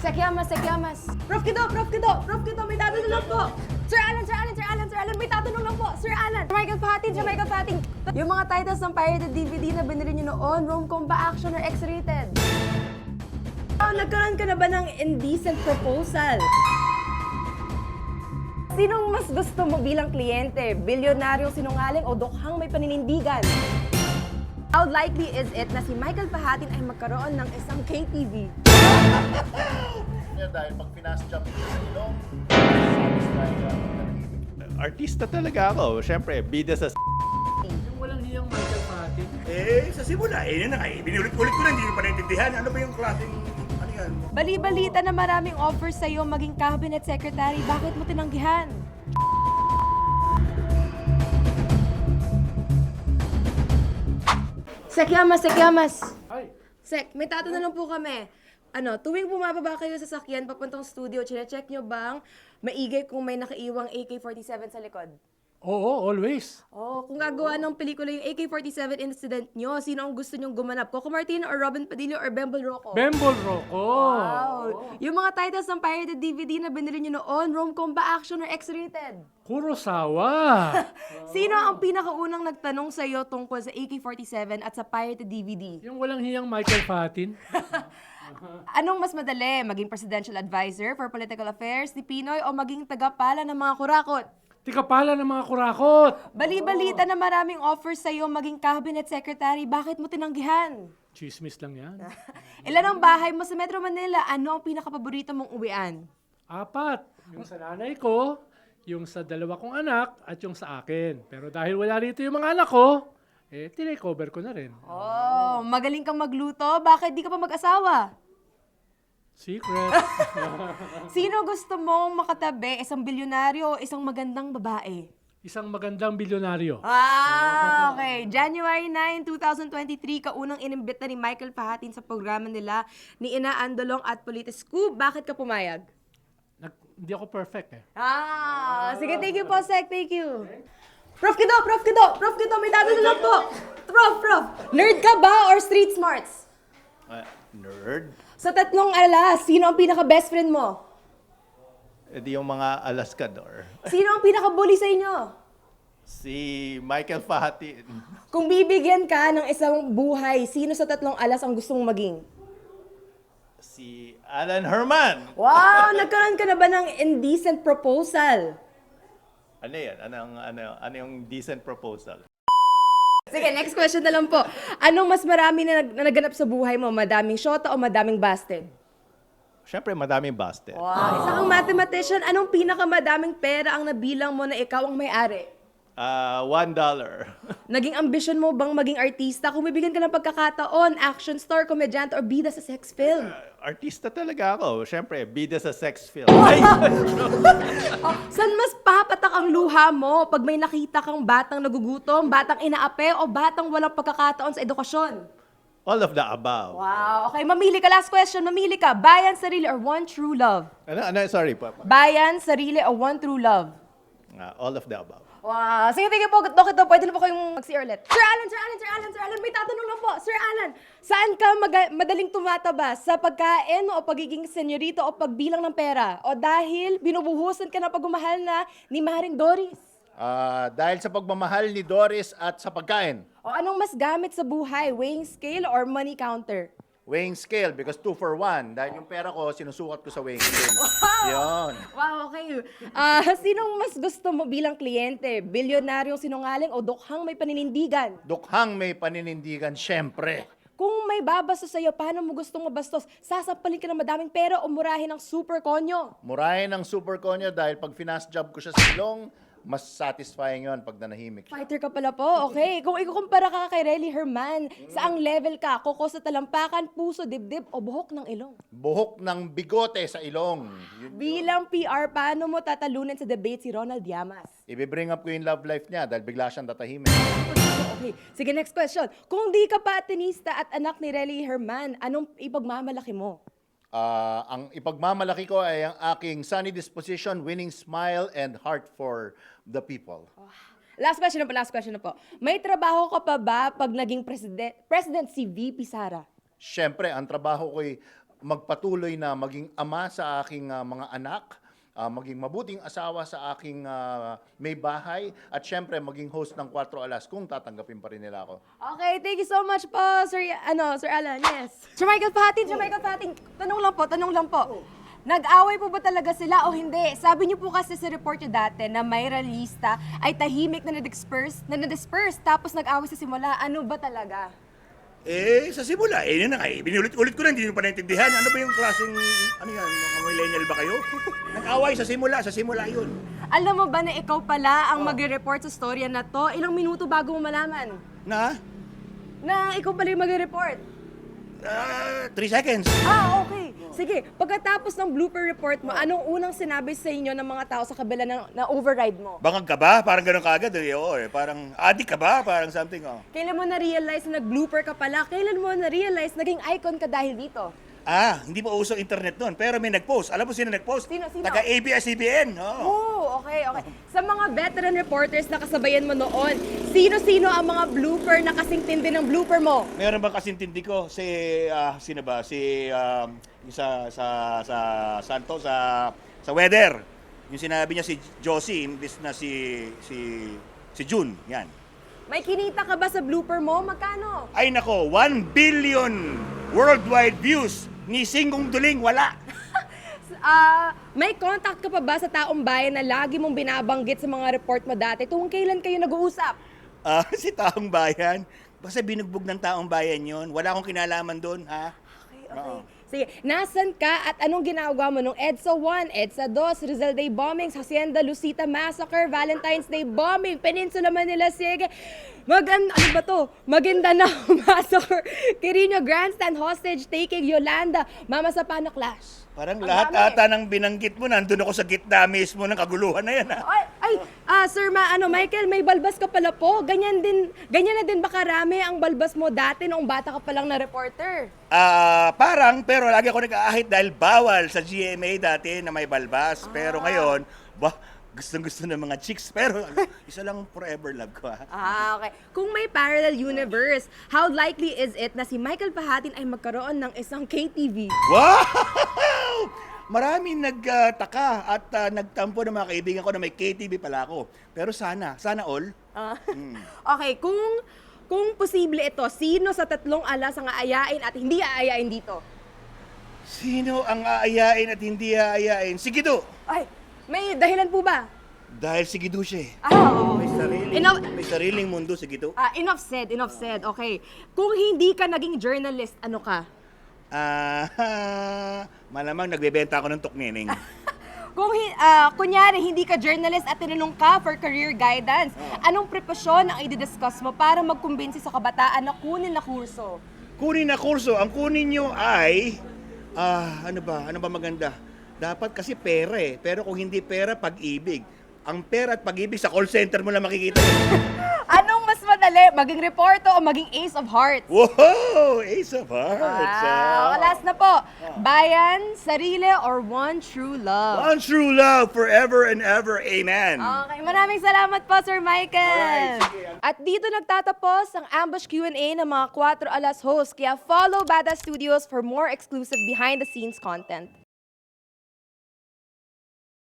Sekiamas. Prof Kito, may tatanong lang po. Sir Alan, may tatanong lang po. Sir Alan. Michael Fatin. Yung mga titles ng pirated DVD na binili niyo noon, rom-com ba, action, or X-rated? Oh, nagkaroon ka na ba ng indecent proposal? Sinong mas gusto mo bilang kliyente? Bilyonaryong sinungaling o dukhang may paninindigan? How likely is it na si Michael Fahatin ay magkaroon ng isang KTV? Dahil pag finance-jump ko sa ilong, Artista talaga ako. Siyempre, bida sa Yung walang hiyang Michael Fatin. Sa simula, yun na nga. Binulit-ulit ko na, hindi ko pa naintindihan. Ano ba yung klaseng, ano yan? Bali-balita na maraming offers sa'yo maging cabinet secretary. Bakit mo tinanggihan? Sekiamas. Ay, Sek, may tatanong lang po kami. Tuwing bumababa kayo sa sakyan papuntang studio, chine-check nyo bang maigay kung may nakaiwang AK-47 sa likod? oo, always. Oh, kung gagawa ng pelikula yung AK-47 incident nyo, sino ang gusto nyong gumanap? Coco Martino or Robin Padillo or Bembol Rocco? Bembol Rocco. Wow! Yung mga titles ng pirated DVD na binili nyo noon, rom-com ba, action, or X-rated? Kurosawa. Sino ang pinakaunang nagtanong sa'yo tungkol sa AK-47 at sa pirated DVD? Yung walang hiyang Michael Fatin. Anong mas madali, maging presidential advisor for political affairs ni Pinoy o maging tagapala ng mga kurakot? Tikapala ng mga kurakot. Bali-balita na maraming offers sa'yo maging cabinet secretary. Bakit mo tinanggihan? Chismis lang yan. Ilan ang bahay mo sa Metro Manila? Ano ang pinakapaborito mong uwian? 4. Yung sa nanay ko, yung sa 2 kong anak, at yung sa akin. Pero dahil wala rito yung mga anak ko, tinay-cover ko na rin. Oh, magaling kang magluto. Bakit di ka pa mag-asawa? Secret. Sino gusto mong makatabi? Isang bilyonaryo o isang magandang babae? Isang magandang bilyonaryo. Okay. January 9, 2023, kaunang inimbita ni Michael Fahatin sa programa nila ni Ina Andolong at Politisco. Bakit ka pumayag? Hindi ako perfect eh. Sige, thank you po, Sec. Thank you. Prof Kito, may tatanong lang po. Prof, nerd ka ba or street smarts? nerd. Sa tatlong alas, sino ang pinaka-best friend mo? Di yung mga alaskador. Sino ang pinaka-bully sa inyo? Si Michael Fahatin. Kung bibigyan ka ng isang buhay, sino sa tatlong alas ang gusto mong maging? Si Alan Herman. Wow! Nagkaroon ka na ba ng indecent proposal? Ano yan? Ano yung decent proposal? Sige, next question na lang po. Anong mas marami na naganap sa buhay mo? Madaming shota o madaming busted? Siyempre, madaming busted. Wow! Isa kang mathematician, anong pinakamadaming pera ang nabilang mo na ikaw ang may-ari? $1. Naging ambisyon mo bang maging artista? Kung bibigyan ka ng pagkakataon, action star, komedyante, or bida sa sex film? Artista talaga ako. Siyempre, bida sa sex film. Saan mas papatak ang luha mo pag may nakita kang batang nagugutom, batang inaape, o batang walang pagkakataon sa edukasyon? All of the above. Wow. Okay, mamili ka. Last question. Mamili ka. Bayan, sarili, or one true love? Sorry, Papa. Bayan, sarili, or one true love? All of the above. Wow. Sige, tingin po. Dok, pwede na po kayong mag-see ulit. Sir Alan, may tatanong lang po. Sir Alan, saan ka madaling tumataba? Sa pagkain o pagiging senyorito o pagbilang ng pera? O dahil binubuhusan ka na pagmamahal na ni Maring Doris? dahil sa pagmamahal ni Doris at sa pagkain. O anong mas gamit sa buhay? Weighing scale or money counter? Weighing scale because 2 for 1. Dahil yung pera ko, sinusukat ko sa weighing scale. Yun. Wow, okay. Sinong mas gusto mo bilang kliyente? Bilyonaryong sinungaling o dukhang may paninindigan? Dukhang may paninindigan, syempre. Kung may babasto sa'yo, paano mo gustong mabastos? Sasampalin ka ng madaming pera o murahin ng super konyo? Murahin ng super konyo dahil pag finance job ko siya sa ilong, mas satisfying yon pag nanahimik siya. Fighter ka pala po, okay. Kung ikukumpara ka kay Relly Herman, saang level ka? Kuko sa talampakan, puso, dibdib o buhok ng ilong? Buhok ng bigote sa ilong. Yun. Bilang PR, paano mo tatalunan sa debate si Ronald Llamas? Ibibring up ko yung love life niya dahil bigla siyang tatahimik. Okay. Sige, next question. Kung di ka pa atenista at anak ni Relly Herman, anong ipagmamalaki mo? Ang ipagmamalaki ko ay ang aking sunny disposition, winning smile, and heart for the people. Last question na po. May trabaho ka pa ba pag naging president si VP Sara? Siyempre, ang trabaho ko'y magpatuloy na maging ama sa aking mga anak, maging mabuting asawa sa aking may bahay, at syempre maging host ng 4 Alas kung tatanggapin pa rin nila ako. Okay, thank you so much po, Sir Alan. Yes. Sir Michael Fatin, tanong lang po. Nag-away po ba talaga sila o hindi? Sabi niyo po kasi sa report niyo dati na may realista ay tahimik na na-disperse, tapos nag-away sa simula. Ano ba talaga? Sa simula, yun na nga eh. Binulit-ulit ko na, hindi nyo pa naintindihan. Ano ba yung klaseng, ano yan, mga millennial ba kayo? Nag-away sa simula yun. Alam mo ba na ikaw pala ang magre-report sa storya na to? Ilang minuto bago mo malaman? Na? Na ikaw pala yung magre-report? 3 seconds. Okay. Sige, pagkatapos ng blooper report mo, anong unang sinabi sa inyo ng mga tao sa kabila na override mo? Bangag ka ba? Parang ganun kagad. Oo, parang addict ka ba? Parang something, Kailan mo na-realize na nag-blooper ka pala? Kailan mo na-realize naging icon ka dahil dito? Hindi pa usong internet noon, pero may nag-post. Alam mo sino nag-post? Sino? Taga ABS-CBN. Okay. Sa mga veteran reporters na kasabayan mo noon, sino-sino ang mga blooper na kasing-tindi ng blooper mo? Meron bang kasintindi ko sino ba? Yung sa weather. Yung sinabi niya si Josie imbis na si June. Yan. May kinita ka ba sa blooper mo? Magkano? Ay nako, 1 billion worldwide views. Ni Singong Duling, wala. May contact ka pa ba sa taong bayan na lagi mong binabanggit sa mga report mo dati? Kung kailan kayo nag-uusap? Si taong bayan. Basta binugbog ng taong bayan yon. Wala akong kinalaman doon, ha? Okay. Sige, nasan ka at anong ginagawa mo nung EDSA 1, EDSA 2, Rizal Day bombings, Hacienda Lucita Massacre, Valentine's Day bombing, Peninsula Manila Sige, ano ba to? Maguindanao Massacre, Quirino Grandstand Hostage Taking, Yolanda, Mama Sapana Clash. Parang Ang lahat dami. ata ng binanggit mo, nandun ako sa gitna mismo ng kaguluhan na yan, ha? Sir Michael, may balbas ka pala po. Ganyan na din ba karami ang balbas mo dati noong bata ka pa lang na reporter? Parang, pero lagi ako nag-aahit dahil bawal sa GMA dati na may balbas. Pero ngayon, gustong-gusto ng mga chicks. Pero isa lang forever love ko, ha? Okay. Kung may parallel universe, how likely is it na si Michael Pahatin ay magkaroon ng isang KTV? Wow! Maraming nagtaka at nagtampo ng mga kaibigan ko na may KTV pala ako. Pero sana all. Okay, kung posible ito, sino sa 3 alas ang aayain at hindi aayain dito? Sino ang aayain at hindi aayain? Si Gido! Ay, may dahilan po ba? Dahil si Gido siya eh. Oo. May sariling mundo si Gido. Enough said. Okay. Kung hindi ka naging journalist, ano ka? Malamang nagbebenta ako ng tuknining. Kung kunyari hindi ka journalist at tinanong ka for career guidance, anong preposyon ang i-discuss mo para magkumbinsi sa kabataan na kunin na kurso? Kunin na kurso, ang kunin nyo ay, ano ba maganda? Dapat kasi pera eh. Pero kung hindi pera, pag-ibig. Ang pera at pag-ibig sa call center mo lang makikita. Anong mas madali, maging reporter o maging ace of hearts? Wow! Ace of Hearts! Last na po. Bayan, sarili, or one true love? One true love forever and ever. Amen. Okay, maraming salamat po, Sir Michael. Alright, sige. At dito nagtatapos ang Ambush Q&A ng mga 4 Alas hosts. Kaya follow Bada Studios for more exclusive behind-the-scenes content.